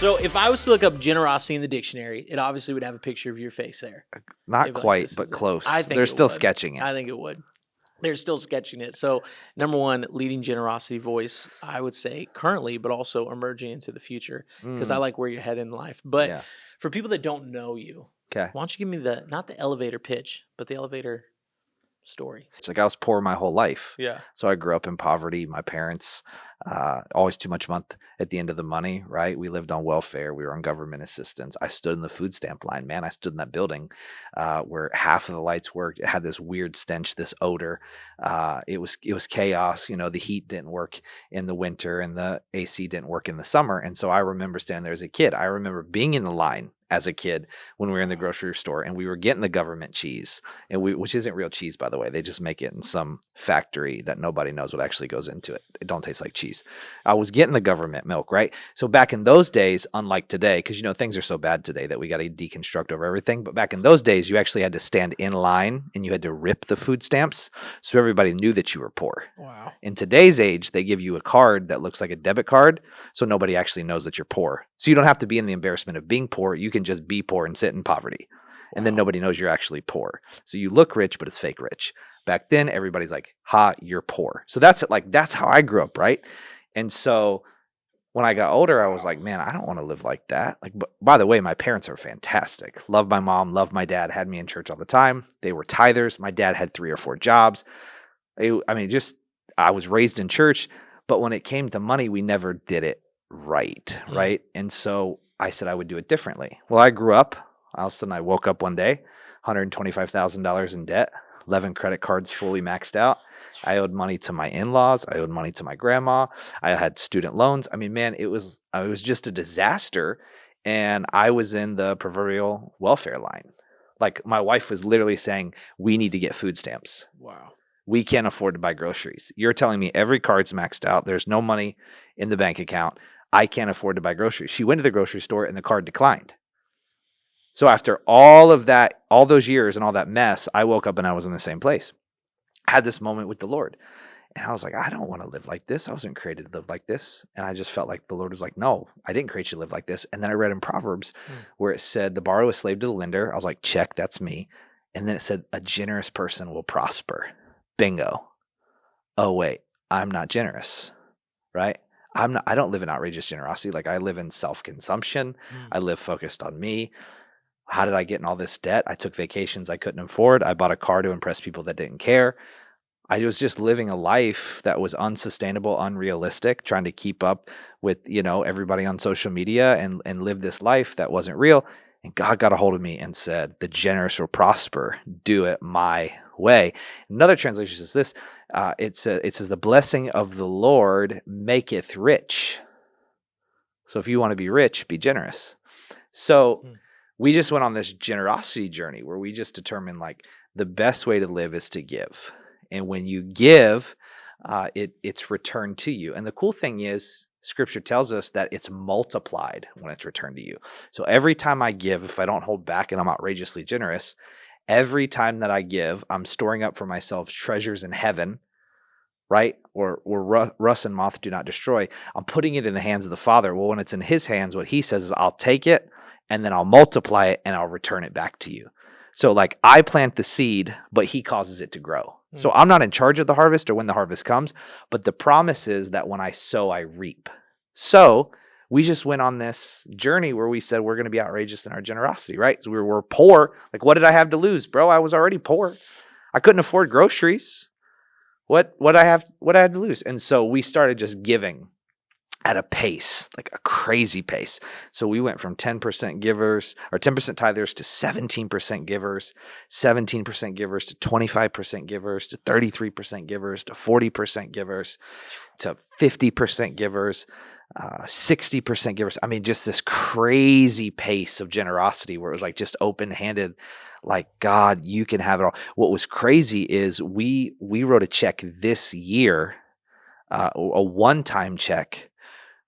So if I was to look up generosity in the dictionary, it obviously would have a picture of your face there. Not Maybe like quite, this but is it. close. I think They're it still would. sketching it. I think it would. They're still sketching it. So number one, leading generosity voice, I would say currently, but also emerging into the future because I like where you're headed in life. But Yeah. for people that don't know you, Okay. why don't you give me not the elevator pitch, but the elevator story? It's like I was poor my whole life. Yeah. So I grew up in poverty. My parents, always too much month at the end of the money, right? We lived on welfare. We were on government assistance. I stood in the food stamp line, man. I stood in that building where half of the lights worked. It had this weird stench, this odor. It was chaos. You know, the heat didn't work in the winter and the AC didn't work in the summer. And so I remember standing there as a kid. I remember being in the line as a kid when we were in the grocery store and we were getting the government cheese, which isn't real cheese, by the way. They just make it in some factory that nobody knows what actually goes into it. It don't taste like cheese. I was getting the government milk, right? So back in those days, unlike today, because you know things are so bad today that we got to deconstruct over everything. But back in those days, you actually had to stand in line and you had to rip the food stamps so everybody knew that you were poor. Wow. In today's age, they give you a card that looks like a debit card, so nobody actually knows that you're poor. So you don't have to be in the embarrassment of being poor. You can just be poor and sit in poverty. And then nobody knows you're actually poor. So you look rich, but it's fake rich. Back then, everybody's like, ha, you're poor. So that's how I grew up, right? And so when I got older, I was like, man, I don't want to live like that. Like, by the way, my parents are fantastic. Love my mom, love my dad, had me in church all the time. They were tithers. My dad had 3 or 4 jobs. I was raised in church, but when it came to money, we never did it right, right? And so I said I would do it differently. Well, I grew up. All of a sudden, I woke up one day, $125,000 in debt, 11 credit cards fully maxed out. I owed money to my in-laws. I owed money to my grandma. I had student loans. I mean, man, it was just a disaster. And I was in the proverbial welfare line. Like my wife was literally saying, we need to get food stamps. Wow. We can't afford to buy groceries. You're telling me every card's maxed out. There's no money in the bank account. I can't afford to buy groceries. She went to the grocery store and the card declined. So after all of that, all those years and all that mess, I woke up and I was in the same place. I had this moment with the Lord. And I was like, I don't want to live like this. I wasn't created to live like this. And I just felt like the Lord was like, no, I didn't create you to live like this. And then I read in Proverbs where it said, the borrower is slave to the lender. I was like, check, that's me. And then it said, a generous person will prosper. Bingo. Oh, wait, I'm not generous, right? I don't live in outrageous generosity. Like I live in self-consumption. I live focused on me. How did I get in all this debt? I took vacations I couldn't afford. I bought a car to impress people that didn't care. I was just living a life that was unsustainable, unrealistic, trying to keep up with, everybody on social media and live this life that wasn't real. And God got a hold of me and said, the generous will prosper. Do it my way. Another translation says this. It says, the blessing of the Lord maketh rich. So if you want to be rich, be generous. So we just went on this generosity journey where we just determined like the best way to live is to give. And when you give, it's returned to you. And the cool thing is, Scripture tells us that it's multiplied when it's returned to you. So every time I give, if I don't hold back and I'm outrageously generous, every time that I give, I'm storing up for myself treasures in heaven, right? Or rust and moth do not destroy. I'm putting it in the hands of the Father. Well, when it's in His hands, what He says is, I'll take it and then I'll multiply it and I'll return it back to you. So like I plant the seed, but He causes it to grow. So I'm not in charge of the harvest or when the harvest comes, but the promise is that when I sow, I reap. So we just went on this journey where we said we're going to be outrageous in our generosity, right? So we were poor. Like, what did I have to lose, bro? I was already poor. I couldn't afford groceries. What I had to lose? And so we started just giving at a pace, like a crazy pace. So we went from 10% givers or 10% tithers to 17% givers, 17% givers to 25% givers to 33% givers to 40% givers to 50% givers, 60% givers. I mean, just this crazy pace of generosity where it was like just open-handed, like, God, you can have it all. What was crazy is we wrote a check this year, a one-time check,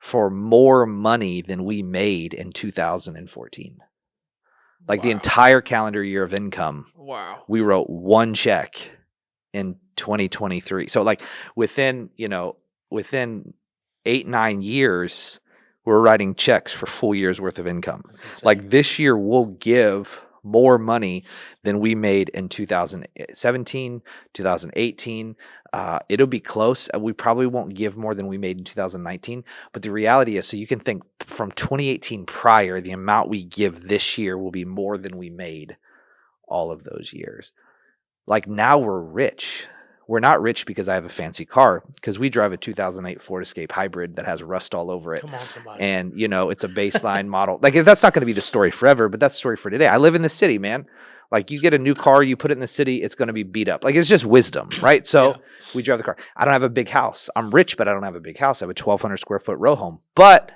for more money than we made in 2014. Like the entire calendar year of income. Wow. We wrote one check in 2023. So like within 8-9 years, we're writing checks for full year's worth of income. That's insane. Like this year, we'll give more money than we made in 2017, 2018. It'll be close. We probably won't give more than we made in 2019. But the reality is, so you can think from 2018 prior, the amount we give this year will be more than we made all of those years. Like now we're rich. We're not rich because I have a fancy car, because we drive a 2008 Ford Escape hybrid that has rust all over it. Come on, somebody. And, you know, it's a baseline model. Like that's not going to be the story forever, but that's the story for today. I live in the city, man. Like you get a new car, you put it in the city, it's going to be beat up. Like it's just wisdom, right? So we drive the car. I don't have a big house. I'm rich, but I don't have a big house. I have a 1,200 square foot row home. But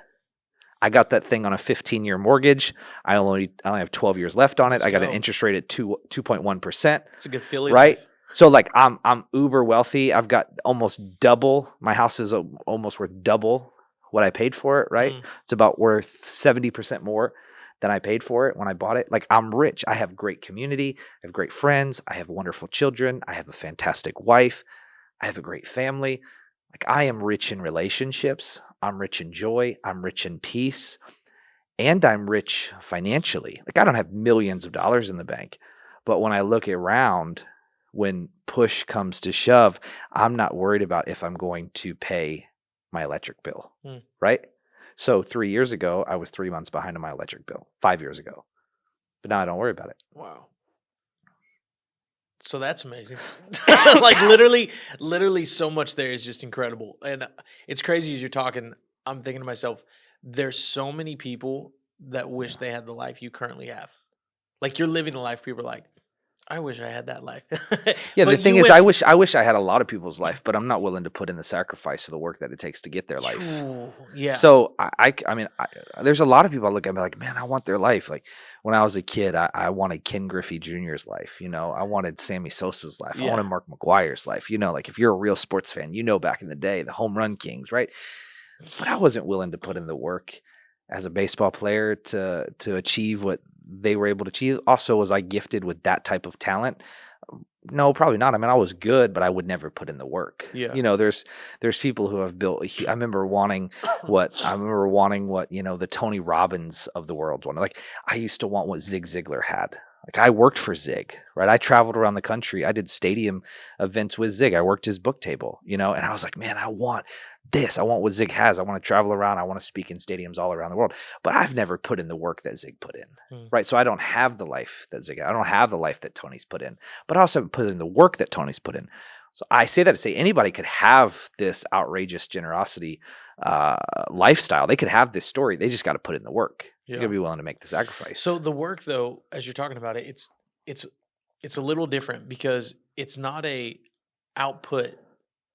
I got that thing on a 15-year mortgage. I only have 12 years left on it. I got an interest rate at 2.1%. It's a good Philly right? life. So like I'm uber wealthy. I've got almost double. My house is almost worth double what I paid for it, right? It's about worth 70% more than I paid for it when I bought it. Like I'm rich. I have great community. I have great friends. I have wonderful children. I have a fantastic wife. I have a great family. Like I am rich in relationships. I'm rich in joy. I'm rich in peace. And I'm rich financially. Like I don't have millions of dollars in the bank. But when I look around, when push comes to shove, I'm not worried about if I'm going to pay my electric bill, right? So 3 years ago, I was 3 months behind on my electric bill, 5 years ago. But now I don't worry about it. Wow. So that's amazing. Like literally so much there is just incredible. And it's crazy as you're talking, I'm thinking to myself, there's so many people that wish they had the life you currently have. Like you're living a life people are like, I wish I had that life. Yeah, But the thing you is, went- I wish I had a lot of people's life, but I'm not willing to put in the sacrifice of the work that it takes to get their life. Ooh, yeah. So I mean, there's a lot of people I look at and be like, man, I want their life. Like when I was a kid, I wanted Ken Griffey Jr.'s life. You know, I wanted Sammy Sosa's life. I Yeah. wanted Mark McGuire's life. You know, like if you're a real sports fan, you know, back in the day, the home run kings, right? But I wasn't willing to put in the work as a baseball player to achieve what they were able to achieve. Also, was I gifted with that type of talent? No, probably not. I mean, I was good, but I would never put in the work. Yeah. You know, there's people who have built. I remember wanting what you know, the Tony Robbins of the world wanted. Like I used to want what Zig Ziglar had. Like I worked for Zig, right? I traveled around the country. I did stadium events with Zig. I worked his book table, you know, and I was like, man, I want this. I want what Zig has. I want to travel around. I want to speak in stadiums all around the world. But I've never put in the work that Zig put in, right? So I don't have the life that Zig. I don't have the life that Tony's put in. But I also haven't put in the work that Tony's put in. So I say that to say anybody could have this outrageous generosity lifestyle. They could have this story. They just got to put in the work. You got to be willing to make the sacrifice. So the work, though, as you're talking about it, it's a little different because it's not a output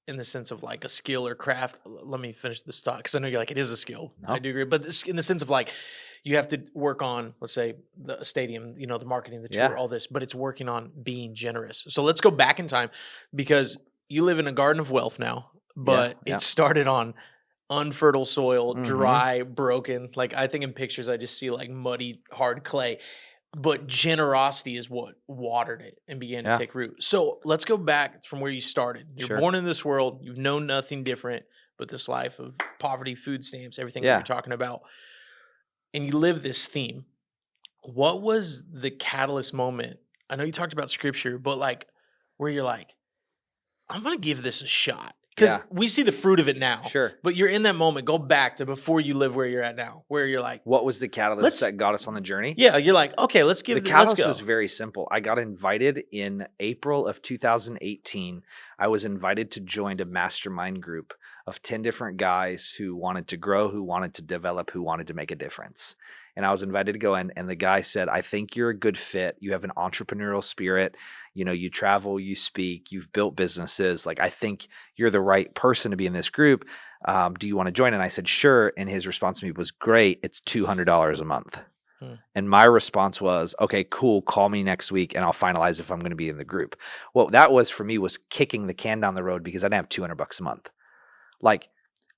in the sense of like a skill or craft. Let me finish this thought because I know you're like, it is a skill. No. I do agree. But in the sense of like, you have to work on, let's say, the stadium, you know, the marketing, the tour, all this, but it's working on being generous. So let's go back in time because you live in a garden of wealth now, but it started on unfertile soil, dry, broken. Like I think in pictures, I just see like muddy, hard clay. But generosity is what watered it and began to take root. So let's go back from where you started. You're born in this world. You've known nothing different but this life of poverty, food stamps, everything that you're talking about. And you live this theme. What was the catalyst moment? I know you talked about scripture, but like where you're like, I'm going to give this a shot. Because we see the fruit of it now. Sure. But you're in that moment. Go back to before you live where you're at now, where you're like, what was the catalyst that got us on the journey? Yeah, you're like, okay, let's give the catalyst was very simple. I got invited in April of 2018. I was invited to join a mastermind group of 10 different guys who wanted to grow, who wanted to develop, who wanted to make a difference. And I was invited to go in, and the guy said, I think you're a good fit. You have an entrepreneurial spirit. You know, you travel, you speak, you've built businesses. Like, I think you're the right person to be in this group. Do you want to join? And I said, sure. And his response to me was, great. It's $200 a month. And my response was, okay, cool. Call me next week and I'll finalize if I'm going to be in the group. What that was for me was kicking the can down the road because I didn't have $200 a month. Like,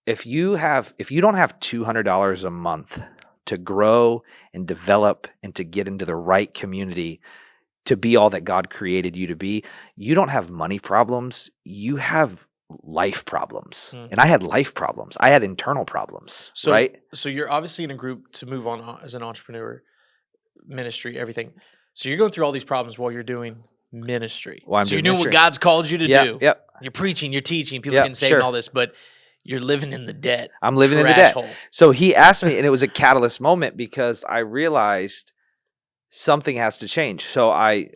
if you don't have $200 a month to grow and develop and to get into the right community to be all that God created you to be, you don't have money problems. You have life problems. Mm. And I had life problems. I had internal problems, right? So you're obviously in a group to move on as an entrepreneur, ministry, everything. So you're going through all these problems while you're doing ministry. Well, I'm so you're doing doing what ministry. God's called you to do. Yep. You're preaching, you're teaching, people Yep, getting saved sure. and all this, but you're living in the debt. I'm living in the trash debt. hole. So he asked me, and it was a catalyst moment because I realized something has to change. So I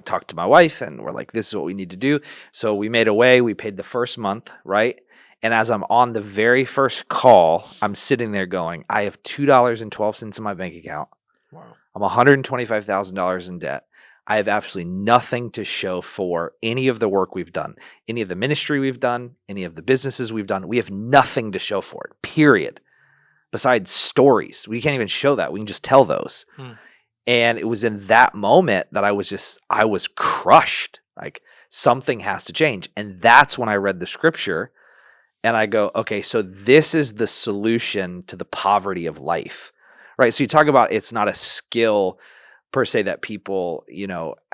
talked to my wife, and we're like, this is what we need to do. So we made a way. We paid the first month, right? And as I'm on the very first call, I'm sitting there going, I have $2.12 in my bank account. Wow. I'm $125,000 in debt. I have absolutely nothing to show for any of the work we've done, any of the ministry we've done, any of the businesses we've done. We have nothing to show for it, period. Besides stories. We can't even show that. We can just tell those. And it was in that moment that I was crushed. Like, something has to change. And that's when I read the scripture and I go, okay, so this is the solution to the poverty of life, right? So you talk about it's not a skill per se that people,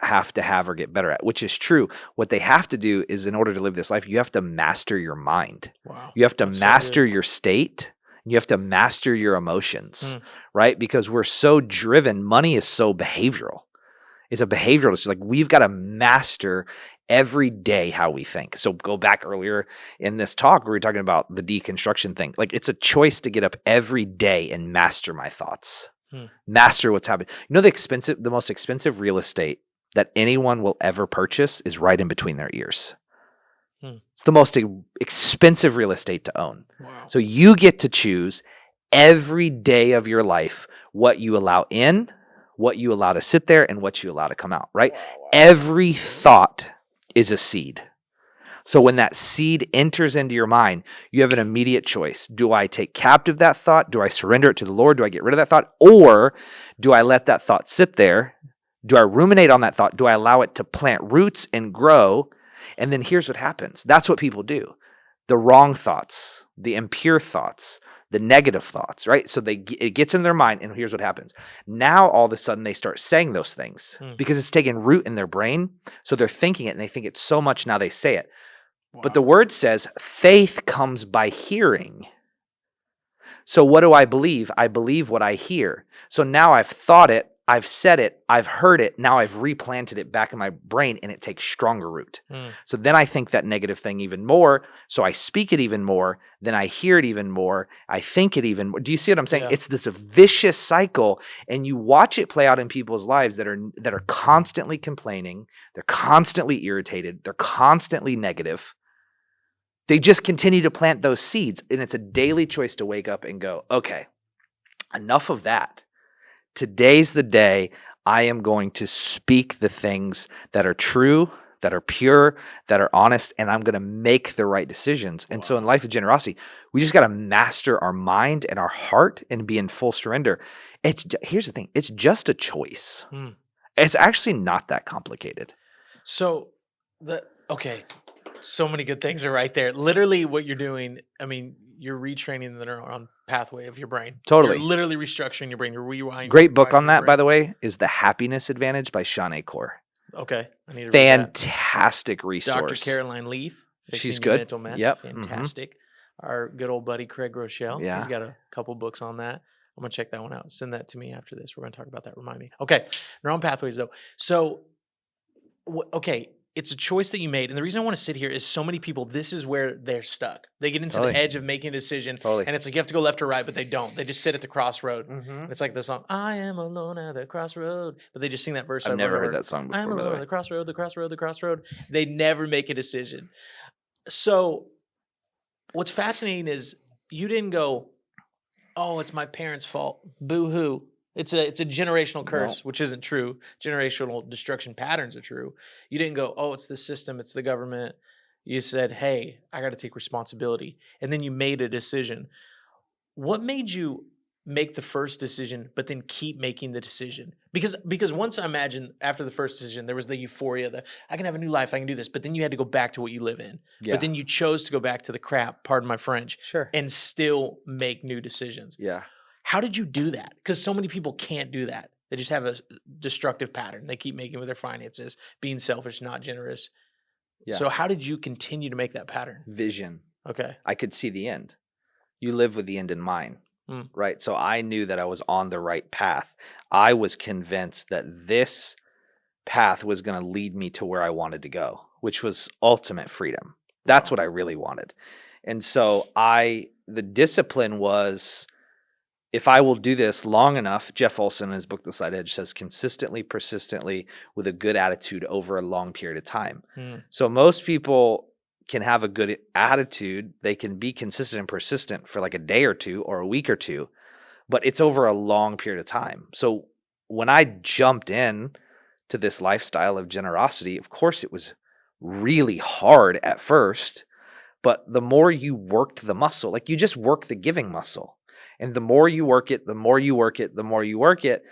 have to have or get better at, which is true. What they have to do is, in order to live this life, you have to master your mind. Wow. You have to That's so master good. your state. You have to master your emotions, right? Because we're so driven. Money is so behavioral. It's a behavioral. It's like we've got to master every day how we think. So go back earlier in this talk where we were talking about the deconstruction thing. Like, it's a choice to get up every day and master my thoughts. Master what's happening. The most expensive real estate that anyone will ever purchase is right in between their ears. It's the most expensive real estate to own. Wow. So you get to choose every day of your life what you allow in, what you allow to sit there, and what you allow to come out, right? Wow. Every thought is a seed. So when that seed enters into your mind, you have an immediate choice. Do I take captive that thought? Do I surrender it to the Lord? Do I get rid of that thought? Or do I let that thought sit there? Do I ruminate on that thought? Do I allow it to plant roots and grow? And then here's what happens. That's what people do. The wrong thoughts, the impure thoughts, the negative thoughts, right? So it gets in their mind, and here's what happens. Now, all of a sudden, they start saying those things because it's taken root in their brain. So they're thinking it, and they think it's so much, now they say it. Wow. But the word says faith comes by hearing. So what do I believe? I believe what I hear. So now I've thought it, I've said it, I've heard it, now I've replanted it back in my brain, and it takes stronger root. So then I think that negative thing even more, so I speak it even more, then I hear it even more, I think it even more. Do you see what I'm saying? Yeah. It's this vicious cycle, and you watch it play out in people's lives that are constantly complaining, they're constantly irritated, they're constantly negative. They just continue to plant those seeds, and it's a daily choice to wake up and go, okay, enough of that. Today's the day I am going to speak the things that are true, that are pure, that are honest, and I'm going to make the right decisions. And so in life of generosity, we just got to master our mind and our heart and be in full surrender. Here's the thing. It's just a choice. It's actually not that complicated. So so many good things are right there. Literally what you're doing, I mean, you're retraining the neuron pathway of your brain. Totally. You're literally restructuring your brain. You're rewinding. Great book on that, your by brain. the way, is The Happiness Advantage by Sean Acor. Okay. I need to read that. Fantastic resource. Dr. Caroline Leaf. Fixing She's Your good. Mental Mess. Yep. Fantastic. Our good old buddy Craig Rochelle. Yeah. He's got a couple books on that. I'm going to check that one out. Send that to me after this. We're going to talk about that. Remind me. Okay. Neuron pathways, though. So, okay. It's a choice that you made. And the reason I want to sit here is so many people, this is where they're stuck. They get into Totally. the edge of making a decision. Totally. And it's like you have to go left or right, but they don't. They just sit at the crossroad. Mm-hmm. It's like the song, I am alone at the crossroad. But they just sing that verse. I've over never and heard over. that song I am before, by the alone at way. the crossroad, the crossroad, the crossroad. They never make a decision. So what's fascinating is you didn't go, oh, it's my parents' fault. Boo-hoo. It's a generational curse, which isn't true. Generational destruction patterns are true. You didn't go, oh, it's the system, it's the government. You said, hey, I got to take responsibility. And then you made a decision. What made you make the first decision, but then keep making the decision? Because once I imagine after the first decision, there was the euphoria that I can have a new life, I can do this. But then you had to go back to what you live in. Yeah. But then you chose to go back to the crap, pardon my French, Sure. and still make new decisions. Yeah. How did you do that? Because so many people can't do that. They just have a destructive pattern. They keep making with their finances, being selfish, not generous. Yeah. So how did you continue to make that pattern? Vision. Okay. I could see the end. You live with the end in mind, right? So I knew that I was on the right path. I was convinced that this path was going to lead me to where I wanted to go, which was ultimate freedom. That's what I really wanted. And so the discipline was, if I will do this long enough, Jeff Olson in his book, The Slight Edge, says consistently, persistently, with a good attitude over a long period of time. So most people can have a good attitude. They can be consistent and persistent for like a day or two or a week or two, but it's over a long period of time. So when I jumped in to this lifestyle of generosity, of course it was really hard at first, but the more you worked the muscle, like you just work the giving muscle. And the more you work it, the more you work it, the more you work it,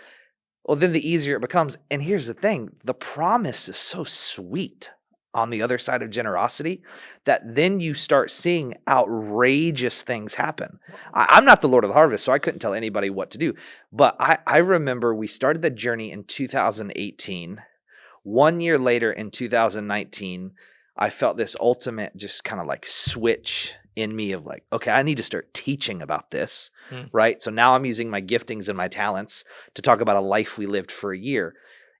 well, then the easier it becomes. And here's the thing, the promise is so sweet on the other side of generosity that then you start seeing outrageous things happen. I'm not the Lord of the Harvest, so I couldn't tell anybody what to do. But I remember we started the journey in 2018. 1 year later in 2019, I felt this ultimate just kind of like switch in me of like, okay, I need to start teaching about this, right? So now I'm using my giftings and my talents to talk about a life we lived for a year.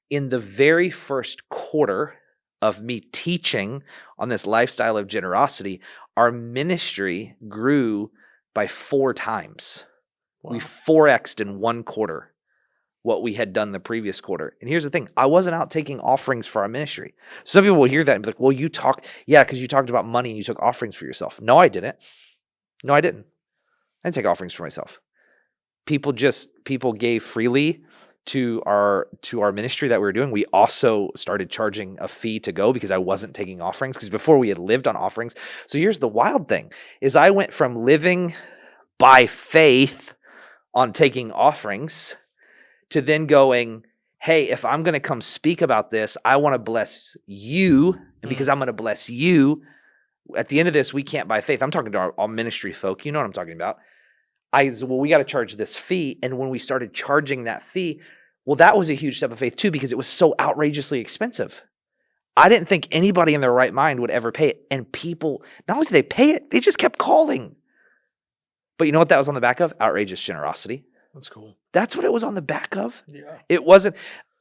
In the very first quarter of me teaching on this lifestyle of generosity, our ministry grew by 4 times. Wow. We 4x'd in 1 quarter what we had done the previous quarter. And here's the thing, I wasn't out taking offerings for our ministry. Some people will hear that and be like, well, because you talked about money and you took offerings for yourself. No, I didn't. I didn't take offerings for myself. People gave freely to our ministry that we were doing. We also started charging a fee to go because I wasn't taking offerings, because before we had lived on offerings. So here's the wild thing, is I went from living by faith on taking offerings to then going, hey, if I'm going to come speak about this, I want to bless you. And because I'm going to bless you, at the end of this, we can't by faith. I'm talking to our ministry folk. You know what I'm talking about. I said, well, we got to charge this fee. And when we started charging that fee, well, that was a huge step of faith too, because it was so outrageously expensive. I didn't think anybody in their right mind would ever pay it. And people, not only did they pay it, they just kept calling. But you know what that was on the back of? Outrageous generosity. That's cool. That's what it was on the back of. Yeah. It wasn't,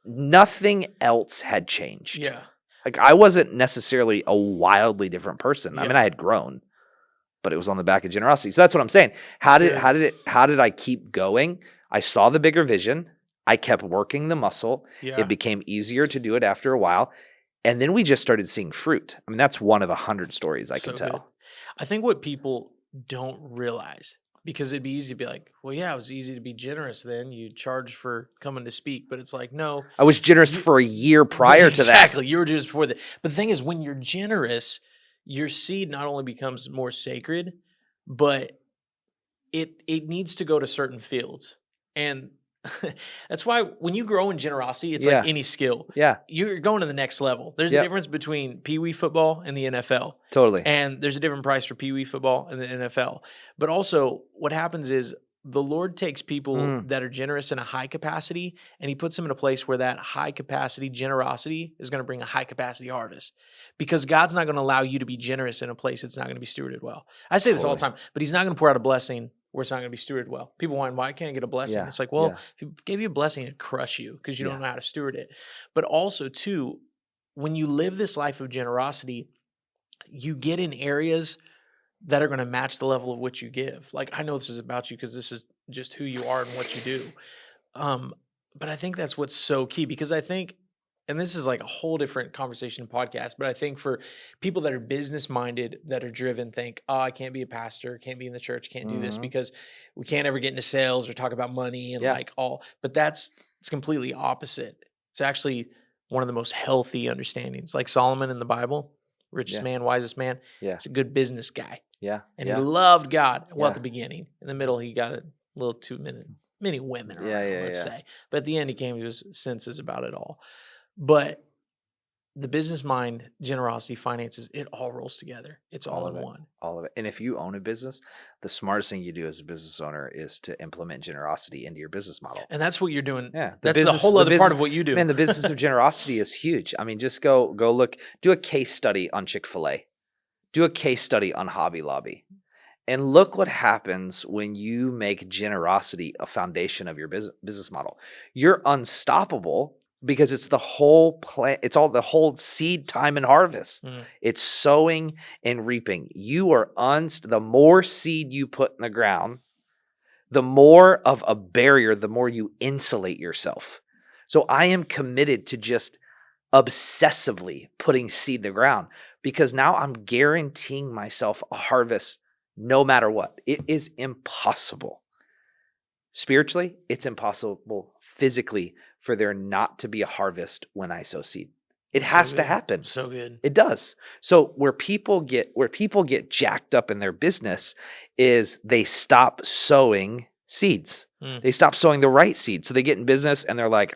nothing else had changed. Yeah. Like I wasn't necessarily a wildly different person. Yeah. I mean, I had grown, but it was on the back of generosity. So that's what I'm saying. How did I keep going? I saw the bigger vision. I kept working the muscle. Yeah. It became easier to do it after a while. And then we just started seeing fruit. I mean, that's one of 100 stories I can tell. Good. I think what people don't realize, because it'd be easy to be like, well, yeah, it was easy to be generous then. You charged for coming to speak. But it's like, no. I was generous for a year prior to that. Exactly. You were generous before that. But the thing is, when you're generous, your seed not only becomes more sacred, but it needs to go to certain fields. And that's why when you grow in generosity, it's like any skill. Yeah. You're going to the next level. There's a difference between Pee Wee football and the NFL. Totally. And there's a different price for Pee Wee football and the NFL. But also what happens is the Lord takes people that are generous in a high capacity, and he puts them in a place where that high capacity generosity is going to bring a high capacity harvest. Because God's not going to allow you to be generous in a place that's not going to be stewarded well. I say this all the time, but he's not going to pour out a blessing where it's not going to be stewarded well. People wonder, why can't I get a blessing? It's like, well, if he gave you a blessing, it'd crush you because you don't know how to steward it. But also, too, when you live this life of generosity, you get in areas that are going to match the level of which you give. Like, I know this is about you because this is just who you are and what you do. But I think that's what's so key, because I think, and this is like a whole different conversation and podcast, but I think for people that are business-minded, that are driven, think, oh, I can't be a pastor, can't be in the church, can't do this because we can't ever get into sales or talk about money and but it's completely opposite. It's actually one of the most healthy understandings. Like Solomon in the Bible, richest man, wisest man. Yeah. He's a good business guy. Yeah. And he loved God. Well, at the beginning. In the middle, he got a little too many women around, let's say. But at the end, he came to his senses about it all. But the business mind, generosity, finances, it all rolls together. It's all All in of it. one. All of it. And if you own a business, the smartest thing you do as a business owner is to implement generosity into your business model. And that's what you're doing. Yeah. That's the whole other part of what you do. Man, the business of generosity is huge. I mean, just go look, do a case study on Chick-fil-A. Do a case study on Hobby Lobby. And look what happens when you make generosity a foundation of your business model. You're unstoppable because it's the whole plan. It's all the whole seed time and harvest. It's sowing and reaping. You are the more seed you put in the ground, the more of a barrier, the more you insulate yourself. So I am committed to just obsessively putting seed in the ground because now I'm guaranteeing myself a harvest no matter what. It is impossible. Spiritually, it's impossible physically for there not to be a harvest when I sow seed. It has to happen. So good. It does. So where people get jacked up in their business is they stop sowing seeds. They stop sowing the right seeds. So they get in business and they're like,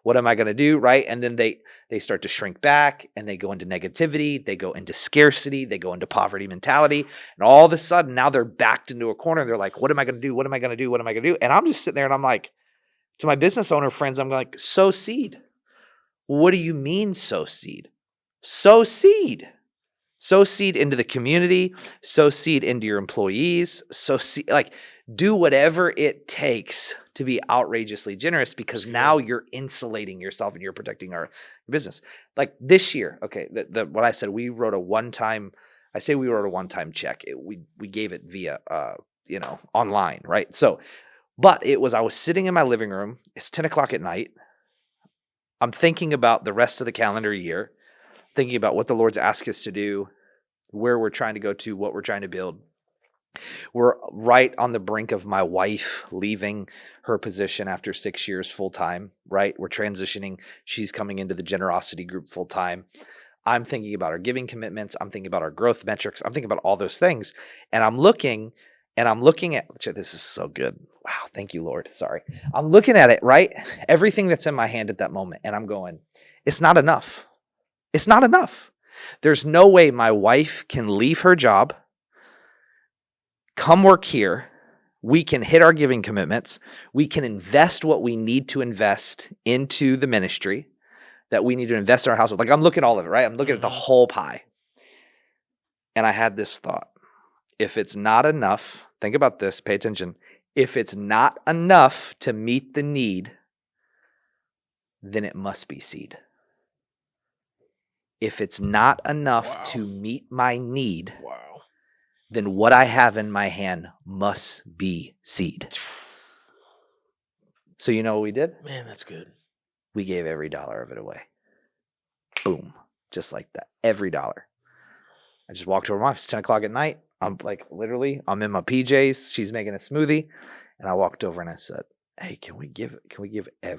what am I going to do? Right. And then they start to shrink back and they go into negativity. They go into scarcity. They go into poverty mentality. And all of a sudden now they're backed into a corner. They're like, what am I going to do? What am I going to do? What am I going to do? And I'm just sitting there and I'm like, to my business owner friends, I'm like, sow seed. What do you mean sow seed? Sow seed. Sow seed into the community. Sow seed into your employees. Sow seed, like do whatever it takes to be outrageously generous because now you're insulating yourself and you're protecting your business. Like this year, okay, what I said, we wrote a one-time check. We gave it via, online, right? So, but I was sitting in my living room. It's 10 o'clock at night. I'm thinking about the rest of the calendar year, thinking about what the Lord's asked us to do, where we're trying to go to, what we're trying to build. We're right on the brink of my wife leaving her position after 6 years full time, right? We're transitioning. She's coming into the generosity group full time. I'm thinking about our giving commitments. I'm thinking about our growth metrics. I'm thinking about all those things. And I'm looking at, this is so good. Wow. Thank you, Lord. Sorry. I'm looking at it, right? Everything that's in my hand at that moment. And I'm going, it's not enough. It's not enough. There's no way my wife can leave her job, come work here. We can hit our giving commitments. We can invest what we need to invest into the ministry that we need to invest in our household. Like I'm looking at all of it, right? I'm looking at the whole pie. And I had this thought. If it's not enough, think about this, pay attention. If it's not enough to meet the need, then it must be seed. If it's not enough to meet my need, then what I have in my hand must be seed. So you know what we did? Man, that's good. We gave every dollar of it away. Boom. Just like that. Every dollar. I just walked over to my office. It's 10 o'clock at night. I'm like, literally, I'm in my PJs. She's making a smoothie. And I walked over and I said, hey, can we give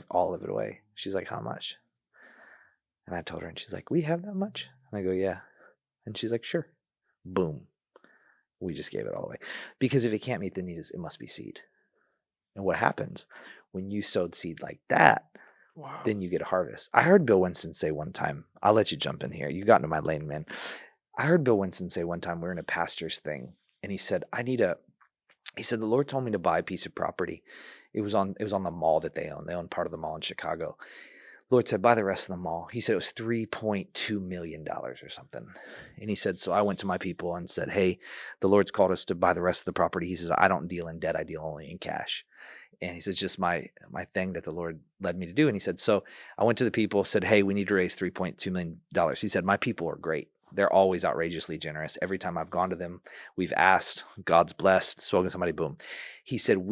all of it away? She's like, how much? And I told her, and she's like, we have that much? And I go, yeah. And she's like, sure. Boom. We just gave it all away. Because if it can't meet the need, it must be seed. And what happens when you sowed seed like that, then you get a harvest. I heard Bill Winston say one time, I'll let you jump in here. You got into my lane, man. I heard Bill Winston say one time, we're in a pastor's thing. And he said, he said, the Lord told me to buy a piece of property. It was on the mall that they own. They own part of the mall in Chicago. Lord said, buy the rest of the mall. He said it was $3.2 million or something. And he said, so I went to my people and said, hey, the Lord's called us to buy the rest of the property. He says, I don't deal in debt. I deal only in cash. And he said, just my thing that the Lord led me to do. And he said, so I went to the people, said, hey, we need to raise $3.2 million. He said, my people are great. They're always outrageously generous. Every time I've gone to them, we've asked, God's blessed, spoken to somebody, boom. He said,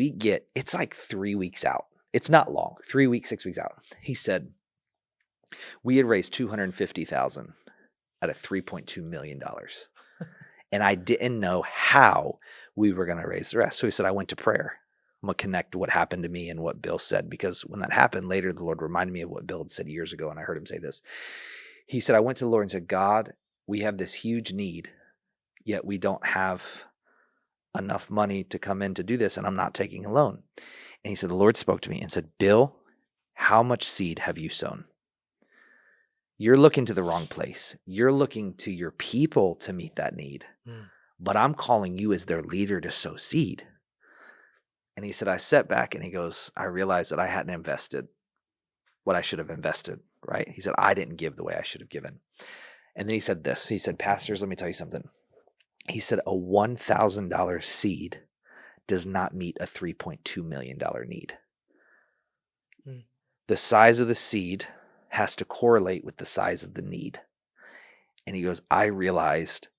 it's like 3 weeks out. It's not long, 3 weeks, 6 weeks out. He said, we had raised $250,000 out of $3.2 million. And I didn't know how we were going to raise the rest. So he said, I went to prayer. I'm going to connect what happened to me and what Bill said, because when that happened later, the Lord reminded me of what Bill had said years ago. And I heard him say this. He said, I went to the Lord and said, God, we have this huge need, yet we don't have enough money to come in to do this. And I'm not taking a loan. And he said, the Lord spoke to me and said, Bill, how much seed have you sown? you're looking to the wrong place. You're looking to your people to meet that need. But I'm calling you as their leader to sow seed. And he said, I sat back and he goes, I realized that I hadn't invested what I should have invested, right? He said, I didn't give the way I should have given. And then he said this. He said, pastors, let me tell you something. He said, a $1,000 seed does not meet a $3.2 million need. The size of the seed has to correlate with the size of the need. And he goes, I realized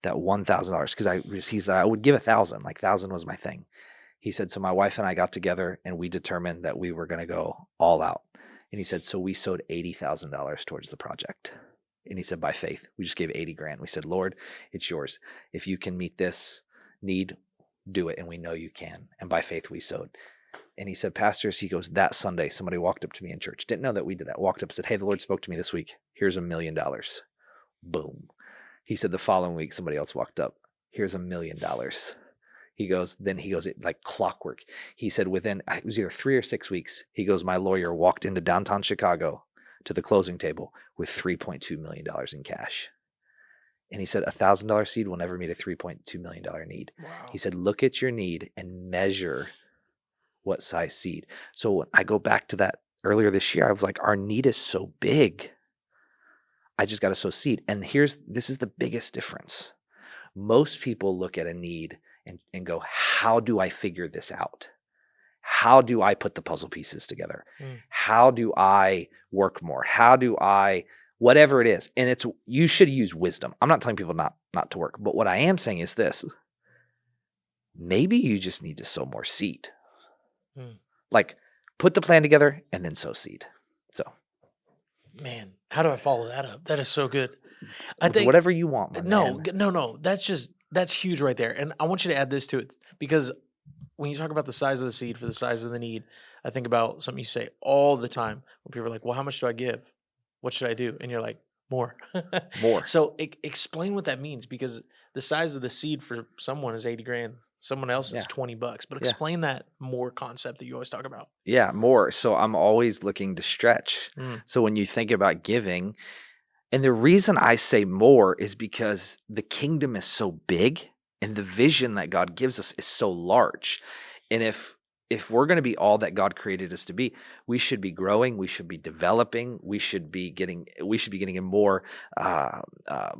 that $1,000, because he said I would give 1,000, like 1,000 was my thing. He said, so my wife and I got together and we determined that we were going to go all out. And he said, so we sowed $80,000 towards the project. And he said, by faith, we just gave 80 grand. We said, Lord, it's yours. If you can meet this need, do it. And we know you can. And by faith, we sowed. And he said, pastors, he goes, that Sunday, somebody walked up to me in church. Didn't know that we did that. Walked up and said, hey, the Lord spoke to me this week. Here's $1 million. Boom. He said the following week, somebody else walked up. Here's $1 million. He goes, it like clockwork. He said within, it was either 3 or 6 weeks, he goes, my lawyer walked into downtown Chicago to the closing table with $3.2 million in cash. And he said, $1,000 seed will never meet a $3.2 million need. Wow. He said, look at your need and measure what size seed. So when I go back to that earlier this year, I was like, our need is so big. I just got to sow seed. And this is the biggest difference. Most people look at a need and go, how do I figure this out? How do I put the puzzle pieces together? How do I work more? How do I, whatever it is. And you should use wisdom. I'm not telling people not to work, but what I am saying is this. Maybe you just need to sow more seed. Like put the plan together and then sow seed. So, man, how do I follow that up? That is so good. I think whatever you want. No. That's huge right there. And I want you to add this to it, because when you talk about the size of the seed for the size of the need, I think about something you say all the time when people are like, well, how much do I give? What should I do? And you're like, more. More. So explain what that means, because the size of the seed for someone is 80 grand. Someone else is $20. But explain that more concept that you always talk about. Yeah, more. So I'm always looking to stretch. So when you think about giving, and the reason I say more is because the kingdom is so big and the vision that God gives us is so large. And if we're going to be all that God created us to be, we should be growing, we should be developing, we should be getting in more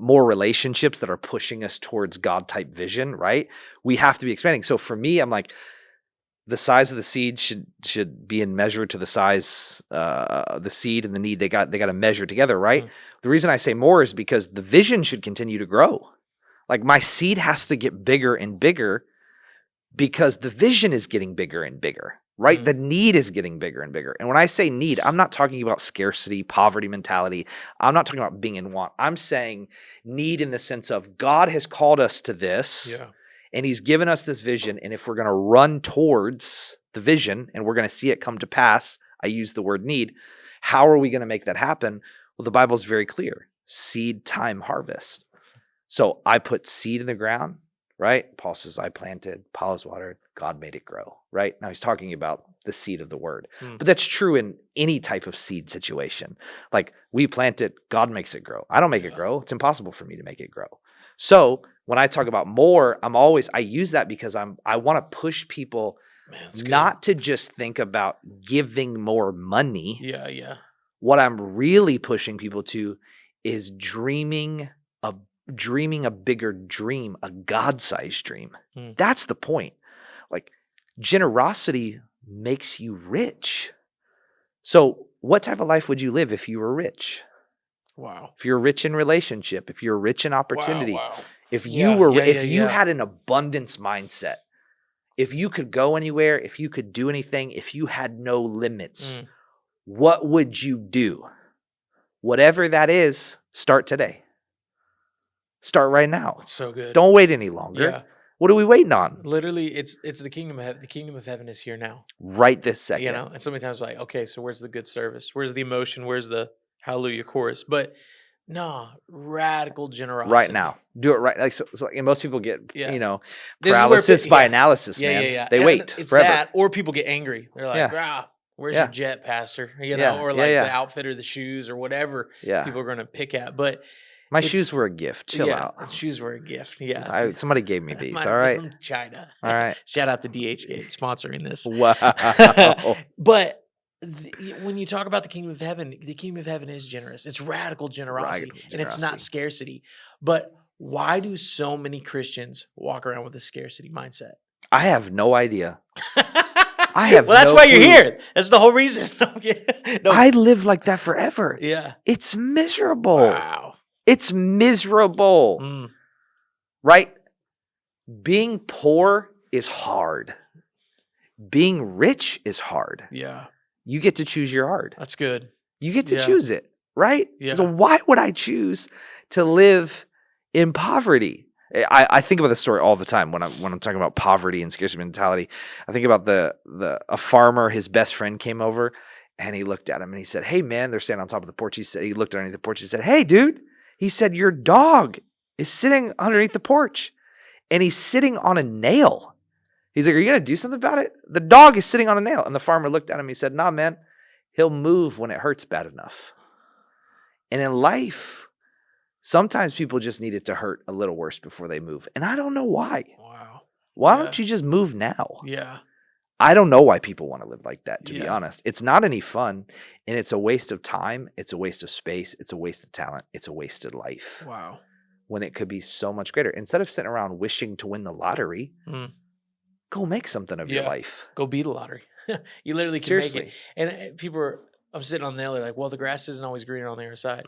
relationships that are pushing us towards God type vision, right? We have to be expanding. So for me, I'm like, the size of the seed should be in measure to the size the seed and the need. They got to measure together, right? The reason I say more is because the vision should continue to grow. Like my seed has to get bigger and bigger because the vision is getting bigger and bigger, right? The need is getting bigger and bigger. And when I say need, I'm not talking about scarcity, poverty mentality. I'm not talking about being in want. I'm saying need in the sense of God has called us to this. Yeah. And he's given us this vision. And if we're going to run towards the vision and we're going to see it come to pass, I use the word need. How are we going to make that happen? Well, the Bible is very clear. Seed, time, harvest. So I put seed in the ground, right? Paul says, I planted, Apollos watered, God made it grow, right? Now he's talking about the seed of the word. But that's true in any type of seed situation. Like we plant it, God makes it grow. I don't make it grow. It's impossible for me to make it grow. So when I talk about more, I use that because I want to push people not to just think about giving more money. Yeah. What I'm really pushing people to is dreaming a bigger dream, a God-sized dream. That's the point. Like generosity makes you rich. So what type of life would you live if you were rich? Wow. If you're rich in relationship, if you're rich in opportunity, wow. if you you had an abundance mindset, if you could go anywhere, if you could do anything, if you had no limits, what would you do? Whatever that is, start today. Start right now. That's so good. Don't wait any longer. Yeah. What are we waiting on? Literally, it's the kingdom of heaven. The kingdom of heaven is here now. Right this second. You know, and so many times like, okay, so where's the good service? Where's the emotion? Where's the hallelujah chorus? But no, radical generosity. Right now. Do it right. Like so and most people get, paralysis by analysis, man. Yeah. They wait it's forever. That, or people get angry. They're like, Where's Yeah. your jet, pastor? You know, Yeah, or yeah, like yeah. the outfit or the shoes or whatever Yeah. people are going to pick at. But My it's- shoes were a gift. Chill yeah, out. shoes were a gift. Yeah. Somebody gave me these. Might All have been right. from China. All right. Shout out to DHgate sponsoring this. Wow. But when you talk about the kingdom of heaven is generous. It's radical generosity, Radical and it's not generosity. scarcity. But why do so many Christians walk around with a scarcity mindset? I have no idea. I have well, that's no why you're clue. here. That's the whole reason. No. I lived like that forever. Yeah. It's miserable. Wow. It's miserable. Mm. Right? Being poor is hard. Being rich is hard. Yeah. You get to choose your hard. That's good. You get to Yeah. choose it, right? Yeah. So why would I choose to live in poverty? I think about this story all the time when I'm talking about poverty and scarcity mentality. I think about a farmer. His best friend came over and he looked at him and he said, "Hey man," they're standing on top of the porch. He looked underneath the porch. He said, "Hey dude," he said, "your dog is sitting underneath the porch and he's sitting on a nail." He's like, "Are you gonna do something about it? The dog is sitting on a nail." And the farmer looked at him. He said, "Nah, man, he'll move when it hurts bad enough." And in life, sometimes people just need it to hurt a little worse before they move. And I don't know why. Wow. Why Yeah. don't you just move now? Yeah. I don't know why people want to live like that, to be Yeah. honest. It's not any fun, and it's a waste of time. It's a waste of space. It's a waste of talent. It's a wasted life Wow. when it could be so much greater. Instead of sitting around wishing to win the lottery, go make something of your Yeah. life. Go beat a lottery. You literally can Seriously. make it. And people are, I'm sitting on the hill, they're like, well, the grass isn't always greener on the other side,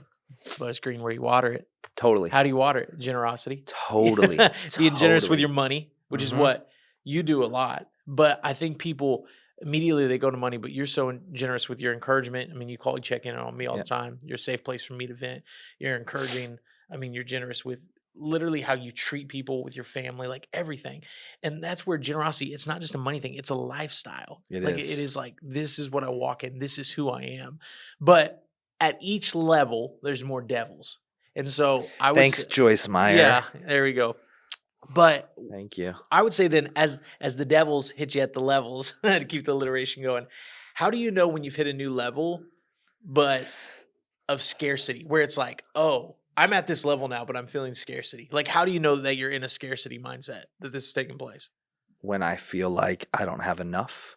but it's green where you water it. Totally. How do you water it? Generosity. Totally. Being generous with Totally. your money, which is Mhm. what you do a lot. But I think people immediately they go to money, but you're so generous with your encouragement. I mean, you check in on me all Yeah. the time. You're a safe place for me to vent. You're encouraging. I mean, you're generous with literally how you treat people, with your family, like everything. And that's where generosity, it's not just a money thing, it's a lifestyle. It like is. it is like, this is what I walk in, this is who I am. But at each level, there's more devils. And so I would Thanks, say, Joyce Meyer. yeah, there we go. But Thank you. I would say then, as the devils hit you at the levels, to keep the alliteration going, how do you know when you've hit a new level, but of scarcity, where it's like, oh, I'm at this level now, but I'm feeling scarcity? Like, how do you know that you're in a scarcity mindset, that this is taking place? When I feel like I don't have enough,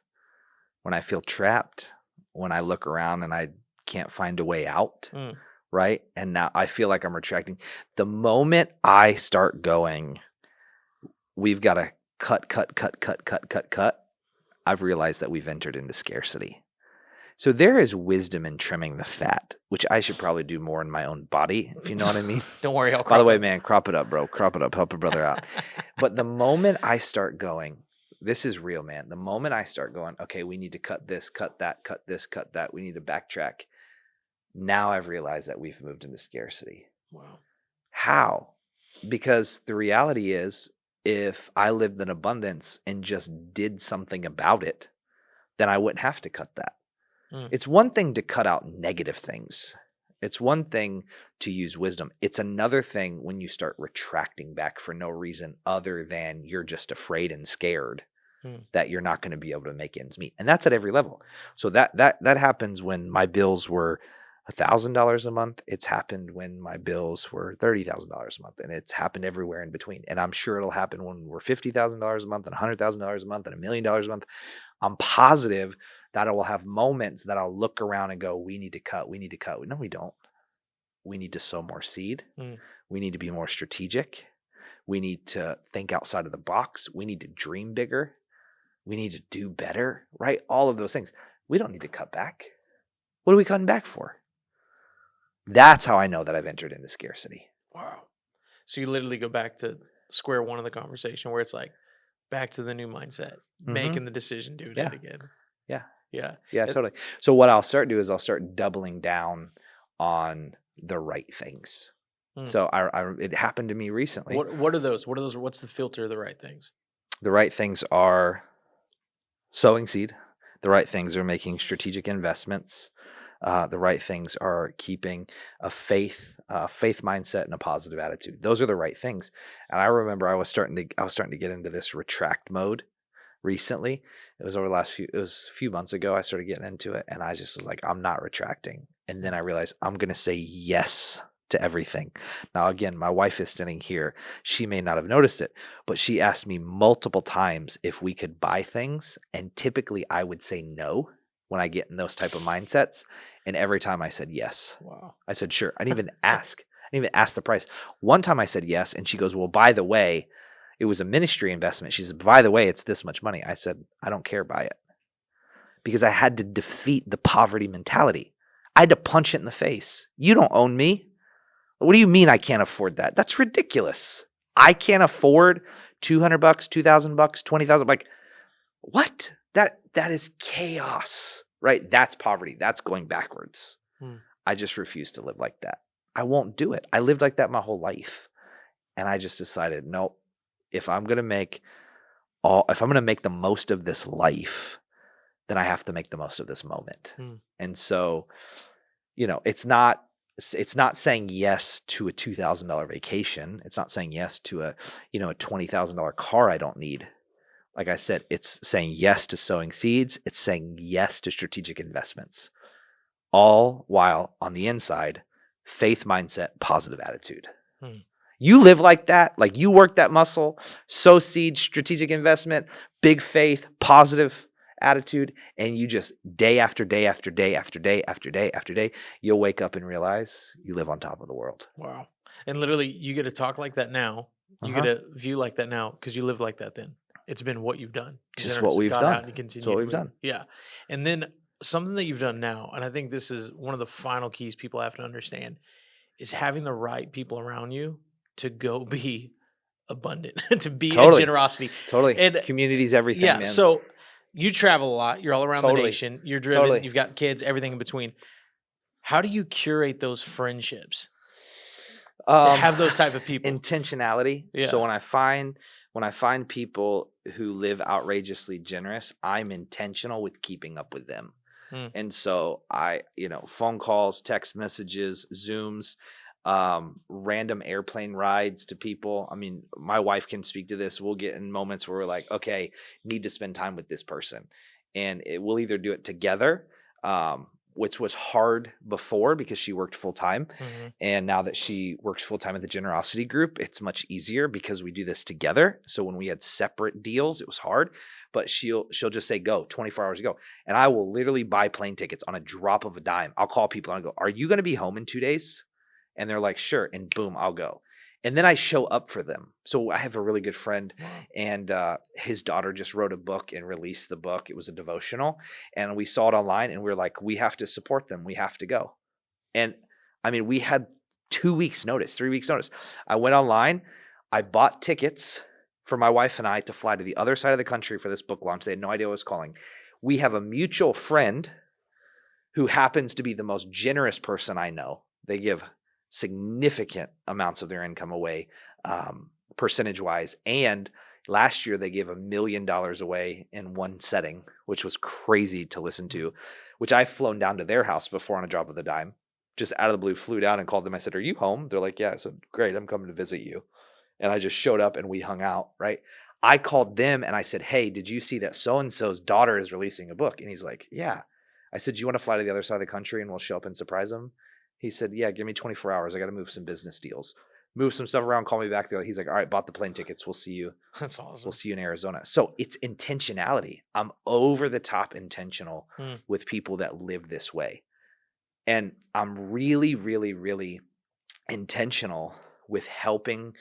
when I feel trapped, when I look around and I can't find a way out, right? And now I feel like I'm retracting. The moment I start going, we've got to cut, I've realized that we've entered into scarcity. So there is wisdom in trimming the fat, which I should probably do more in my own body, if you know what I mean. Don't worry, I'll By the way, crop man, crop it up, bro. Crop it up. Help a brother out. But the moment I start going, this is real, man. The moment I start going, okay, we need to cut this, cut that, cut this, cut that. We need to backtrack. Now I've realized that we've moved into scarcity. Wow. How? Because the reality is, if I lived in abundance and just did something about it, then I wouldn't have to cut that. It's one thing to cut out negative things. It's one thing to use wisdom. It's another thing when you start retracting back for no reason other than you're just afraid and scared that you're not going to be able to make ends meet. And that's at every level. So that happens when my bills were $1,000 a month. It's happened when my bills were $30,000 a month, and it's happened everywhere in between. And I'm sure it'll happen when we're $50,000 a month and $100,000 a month and $1 million a month. I'm positive that I will have moments that I'll look around and go, we need to cut. No, we don't. We need to sow more seed. We need to be more strategic. We need to think outside of the box. We need to dream bigger. We need to do better, right? All of those things. We don't need to cut back. What are we cutting back for? That's how I know that I've entered into scarcity. Wow. So you literally go back to square one of the conversation where it's like, back to the new mindset, making the decision, doing it again. Yeah, Totally. So what I'll start doing is I'll start doubling down on the right things. So it happened to me recently. What are those? What's the filter of the right things? The right things are sowing seed. The right things are making strategic investments. The right things are keeping a faith mindset and a positive attitude. Those are the right things. And I remember I was starting to get into this retract mode recently. It was over the it was a few months ago. I started getting into it, and I just was like, I'm not retracting. And then I realized I'm going to say yes to everything. Now, again, my wife is standing here. She may not have noticed it, but she asked me multiple times if we could buy things. And typically I would say no when I get in those type of mindsets. And every time I said yes. Wow. I said, sure. I didn't even ask. I didn't even ask the price. One time I said yes, and she goes, well, by the way, it was a ministry investment. She said, by the way, it's this much money. I said, I don't care, buy it. Because I had to defeat the poverty mentality. I had to punch it in the face. You don't own me. What do you mean I can't afford that? That's ridiculous. I can't afford $200, $2,000, $20,000. Like, what? That is chaos, right? That's poverty. That's going backwards. I just refuse to live like that. I won't do it. I lived like that my whole life. And I just decided, no, if I'm going to make the most of this life, then I have to make the most of this moment. And so, it's not saying yes to a $2,000 vacation. It's not saying yes to a $20,000 car I don't need. Like I said, it's saying yes to sowing seeds. It's saying yes to strategic investments, all while on the inside, faith mindset, positive attitude. You live like that, like you work that muscle, sow seed, strategic investment, big faith, positive attitude, and you just day after day after day after day after day after day, you'll wake up and realize you live on top of the world. Wow. And literally, you get to talk like that now. You get to view like that now because you live like that then. It's been what you've done. Just what we've done. It's what we've done. Yeah. And then something that you've done now, and I think this is one of the final keys people have to understand, is having the right people around you to go be abundant, to be in generosity. Totally. And community's everything, man. So you travel a lot. You're all around the nation. You're driven. You've got kids, everything in between. How do you curate those friendships to have those type of people? Intentionality. Yeah. So when I find people who live outrageously generous, I'm intentional with keeping up with them. And so I, phone calls, text messages, Zooms, random airplane rides to people. I mean, my wife can speak to this. We'll get in moments where we're like, okay, need to spend time with this person. And we'll either do it together, which was hard before because she worked full time. And now that she works full time at the generosity group, it's much easier because we do this together. So when we had separate deals, it was hard, but she'll just say, go 24 hours ago. And I will literally buy plane tickets on a drop of a dime. I'll call people and I go, are you going to be home in 2 days? And they're like, sure. And boom, I'll go. And then I show up for them. So I have a really good friend and his daughter just wrote a book and released the book. It was a devotional and we saw it online and we were like, we have to support them. We have to go. And I mean, we had 2 weeks notice, 3 weeks notice. I went online. I bought tickets for my wife and I to fly to the other side of the country for this book launch. They had no idea what I was calling. We have a mutual friend who happens to be the most generous person I know. They give significant amounts of their income away, percentage wise. And last year they gave $1 million away in one setting, which was crazy to listen to, which I've flown down to their house before on a drop of the dime, just out of the blue, flew down and called them. I said, are you home? They're like, yeah. I said, great. I'm coming to visit you. And I just showed up and we hung out. Right. I called them and I said, hey, did you see that so-and-so's daughter is releasing a book? And he's like, yeah. I said, do you want to fly to the other side of the country and we'll show up and surprise them? He said, yeah, give me 24 hours. I got to move some business deals. Move some stuff around, call me back. He's like, all right, bought the plane tickets. We'll see you. That's awesome. We'll see you in Arizona. So it's intentionality. I'm over the top intentional with people that live this way. And I'm really, really, really intentional with helping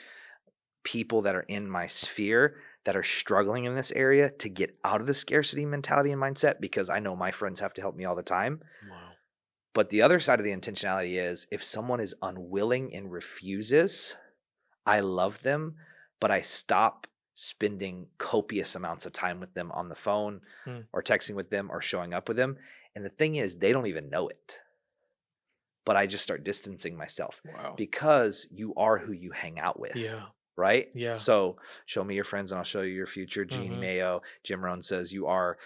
people that are in my sphere that are struggling in this area to get out of the scarcity mentality and mindset, because I know my friends have to help me all the time. Wow. But the other side of the intentionality is if someone is unwilling and refuses, I love them, but I stop spending copious amounts of time with them on the phone or texting with them or showing up with them. And the thing is, they don't even know it. But I just start distancing myself because you are who you hang out with. Yeah. Right? Yeah. So show me your friends and I'll show you your future. Jeannie Mayo, Jim Rohn says you're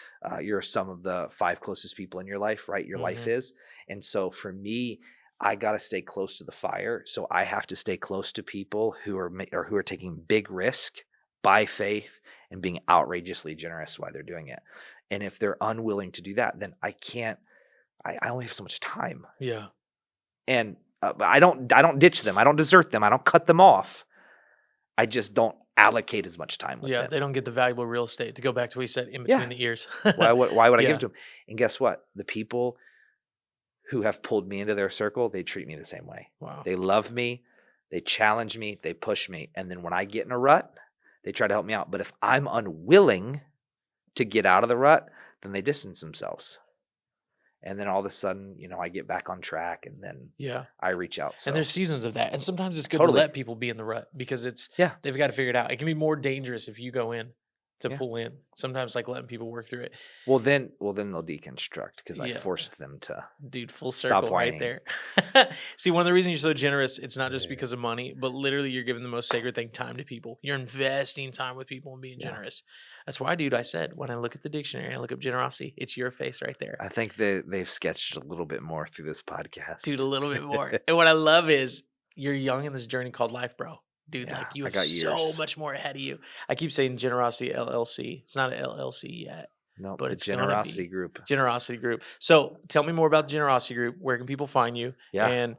some of the 5 closest people in your life, right? Your life is. And so for me, I got to stay close to the fire. So I have to stay close to people who are taking big risk by faith and being outrageously generous while they're doing it. And if they're unwilling to do that, then I only have so much time. Yeah. And I don't ditch them. I don't desert them. I don't cut them off. I just don't allocate as much time with them. They don't get the valuable real estate, to go back to what he said, in between the ears. Why would I give it to them? And guess what? The people who have pulled me into their circle, they treat me the same way. Wow. They love me. They challenge me. They push me. And then when I get in a rut, they try to help me out. But if I'm unwilling to get out of the rut, then they distance themselves. And then all of a sudden, I get back on track, and then I reach out. So. And there's seasons of that. And sometimes it's good to let people be in the rut, because they've got to figure it out. It can be more dangerous if you go in to pull in. Sometimes letting people work through it. Well, then they'll deconstruct, because I forced them to. Dude, full circle right there. See, one of the reasons you're so generous, it's not just because of money, but literally you're giving the most sacred thing, time to people. You're investing time with people and being generous. That's why, dude, I said, when I look at the dictionary, I look up generosity, it's your face right there. I think they've sketched a little bit more through this podcast. Dude, a little bit more. And what I love is you're young in this journey called life, bro. Dude, you have so much more ahead of you. I keep saying Generosity LLC. It's not an LLC yet. No, but it's Generosity Group. Generosity Group. So tell me more about the Generosity Group. Where can people find you? Yeah. And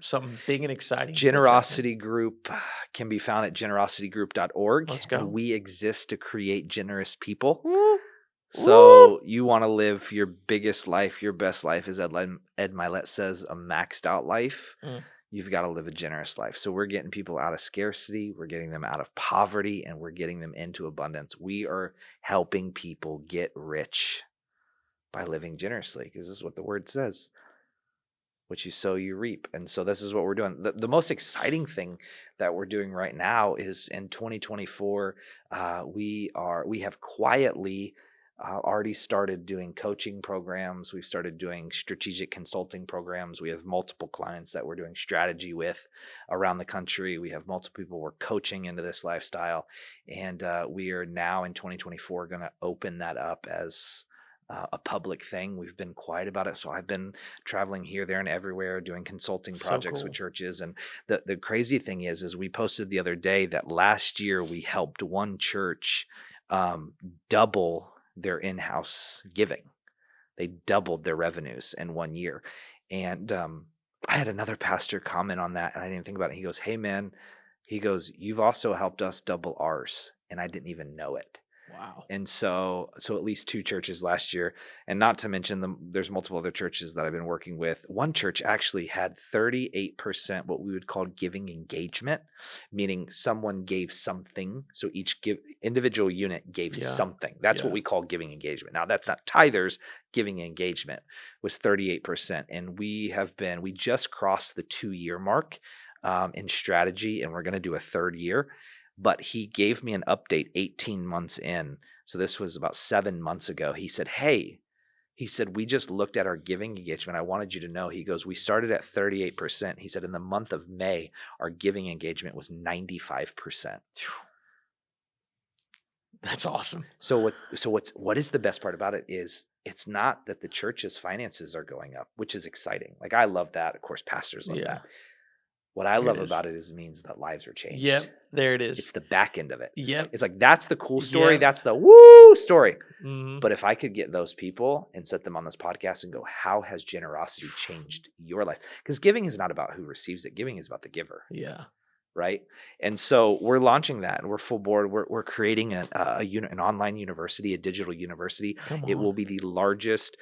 something big and exciting. Generosity Group can be found at generositygroup.org. Let's go. We exist to create generous people. Woo. So you want to live your biggest life, your best life, as Ed Milet says, a maxed out life. You've got to live a generous life. So we're getting people out of scarcity. We're getting them out of poverty, and we're getting them into abundance. We are helping people get rich by living generously, because this is what the word says. What you sow, you reap. And so this is what we're doing. The most exciting thing that we're doing right now is in 2024, we have quietly already started doing coaching programs. We've started doing strategic consulting programs. We have multiple clients that we're doing strategy with around the country. We have multiple people we're coaching into this lifestyle. And we are now in 2024 going to open that up as a public thing. We've been quiet about it. So I've been traveling here, there, and everywhere doing consulting projects with churches. And the crazy thing is we posted the other day that last year we helped one church double their in-house giving. They doubled their revenues in 1 year. And I had another pastor comment on that, and I didn't even think about it. He goes, "Hey man," he goes, "you've also helped us double ours, and I didn't even know it." Wow. And so at least 2 churches last year, and not to mention there's multiple other churches that I've been working with. One church actually had 38% what we would call giving engagement, meaning someone gave something. So each individual unit gave something. That's what we call giving engagement. Now that's not tithers. Giving engagement was 38%. And we just crossed the 2-year mark in strategy, and we're going to do a 3rd year. But he gave me an update 18 months in. So this was about 7 months ago. He said, "Hey," he said, "we just looked at our giving engagement. I wanted you to know." He goes, "We started at 38%. He said, "In the month of May, our giving engagement was 95%. That's awesome. So what is the best part about it is it's not that the church's finances are going up, which is exciting. Like I love that. Of course, pastors love that. What I love about it is it means that lives are changed. Yep, there it is. It's the back end of it. Yep. It's like, that's the cool story. Yep. That's the woo story. Mm-hmm. But if I could get those people and set them on this podcast and go, how has generosity changed your life? Because giving is not about who receives it. Giving is about the giver. Yeah. Right. And so we're launching that, and we're full board. We're creating an online university, a digital university. It will be the largest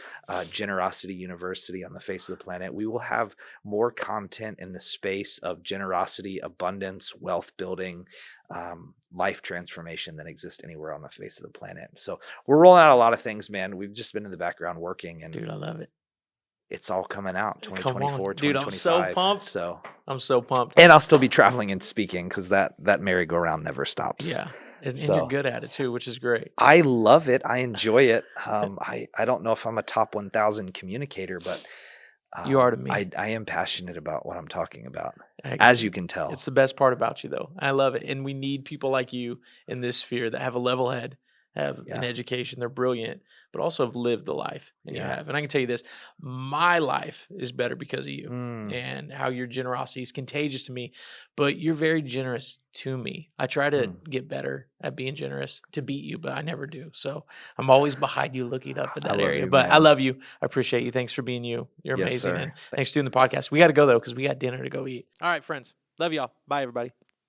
generosity university on the face of the planet. We will have more content in the space of generosity, abundance, wealth building, life transformation than exists anywhere on the face of the planet. So we're rolling out a lot of things, man. We've just been in the background working, and dude, I love it. It's all coming out 2024, dude, 2025. I'm so pumped. I'm so pumped. And I'll still be traveling and speaking because that merry-go-round never stops. Yeah. And you're good at it too, which is great. I love it. I enjoy it. I don't know if I'm a top 1,000 communicator, but you are to me. I am passionate about what I'm talking about, as you can tell. It's the best part about you, though. I love it. And we need people like you in this sphere that have a level head, have an education. They're brilliant, but also have lived the life, and you have. And I can tell you this, my life is better because of you, and how your generosity is contagious to me, but you're very generous to me. I try to get better at being generous to beat you, but I never do. So I'm always behind you looking up in that area. But I love you. I appreciate you. Thanks for being you. You're amazing. And thanks for doing the podcast. We got to go, though, because we got dinner to go eat. All right, friends. Love y'all. Bye, everybody.